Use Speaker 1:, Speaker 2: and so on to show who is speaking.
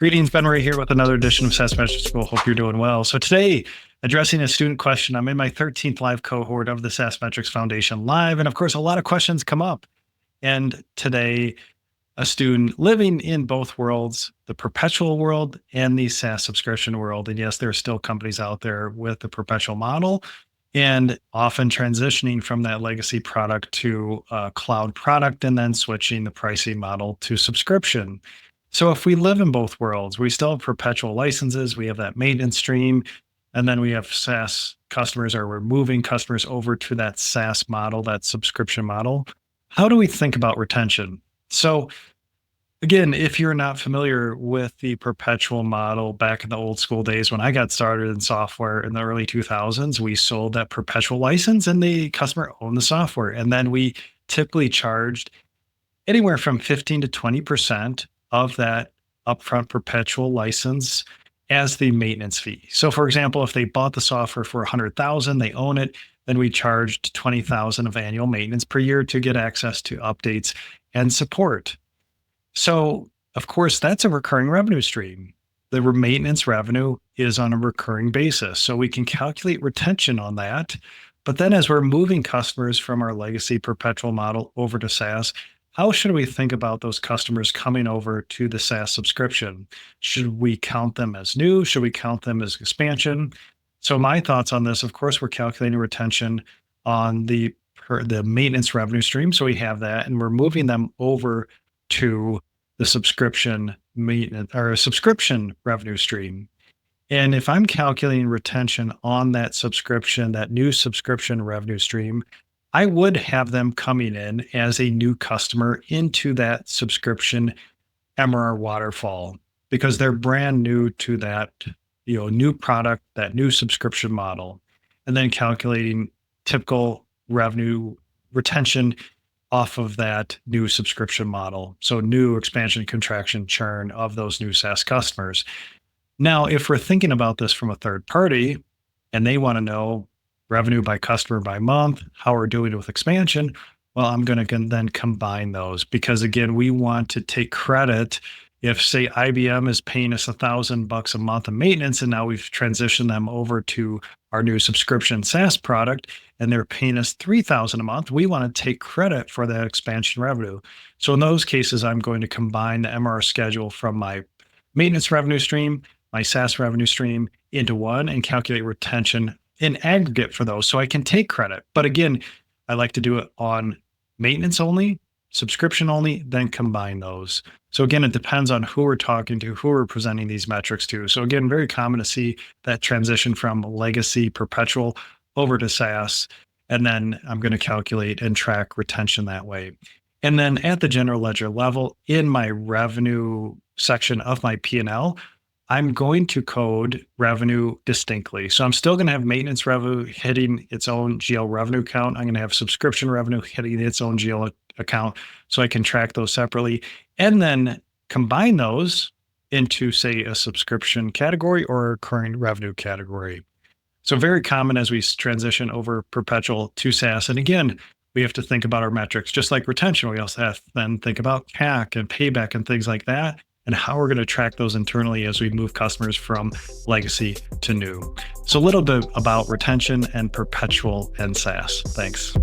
Speaker 1: Greetings, Ben Ray here with another edition of SaaS Master School. Hope you're doing well. So today, addressing a student question, I'm in my 13th live cohort of the SaaS Metrics Foundation Live. And of course, a lot of questions come up. And today, a student living in both worlds, the perpetual world and the SaaS subscription world. And yes, there are still companies out there with the perpetual model and often transitioning from that legacy product to a cloud product and then switching the pricing model to subscription. So if we live in both worlds, we still have perpetual licenses, we have that maintenance stream, and then we have SaaS customers, or we're moving customers over to that SaaS model, that subscription model. How do we think about retention? So again, if you're not familiar with the perpetual model back in the old school days, when I got started in software in the early 2000s, we sold that perpetual license and the customer owned the software. And then we typically charged anywhere from 15 to 20% of that upfront perpetual license as the maintenance fee. So for example, if they bought the software for 100,000, they own it, then we charged 20,000 of annual maintenance per year to get access to updates and support. So of course, that's a recurring revenue stream. The maintenance revenue is on a recurring basis. So we can calculate retention on that. But then as we're moving customers from our legacy perpetual model over to SaaS, how should we think about those customers coming over to the SaaS subscription? Should we count them as new? Should we count them as expansion? So my thoughts on this, of course, we're calculating retention on the maintenance revenue stream. So we have that, and we're moving them over to the subscription maintenance or subscription revenue stream. And if I'm calculating retention on that subscription, that new subscription revenue stream, I would have them coming in as a new customer into that subscription MRR waterfall because they're brand new to that, new product, that new subscription model, and then calculating typical revenue retention off of that new subscription model. So new expansion, contraction, churn of those new SaaS customers. Now, if we're thinking about this from a third party and they want to know revenue by customer by month, how we're doing with expansion, well, I'm going to then combine those because again, we want to take credit. If say IBM is paying us $1,000 a month of maintenance, and now we've transitioned them over to our new subscription SaaS product, and they're paying us $3,000 a month, we want to take credit for that expansion revenue. So in those cases, I'm going to combine the MRR schedule from my maintenance revenue stream, my SaaS revenue stream into one and calculate retention in aggregate for those so I can take credit. But again, I like to do it on maintenance only, subscription only, then combine those. So again, it depends on who we're talking to, who we're presenting these metrics to. So again, very common to see that transition from legacy perpetual over to SaaS. And then I'm going to calculate and track retention that way. And then at the general ledger level, in my revenue section of my P&L, I'm going to code revenue distinctly. So I'm still going to have maintenance revenue hitting its own GL revenue count. I'm going to have subscription revenue hitting its own GL account so I can track those separately and then combine those into, say, a subscription category or a recurring revenue category. So very common as we transition over perpetual to SaaS. And again, we have to think about our metrics, just like retention. We also have to then think about CAC and payback and things like that, and how we're going to track those internally as we move customers from legacy to new. So a little bit about retention and perpetual and SaaS. Thanks.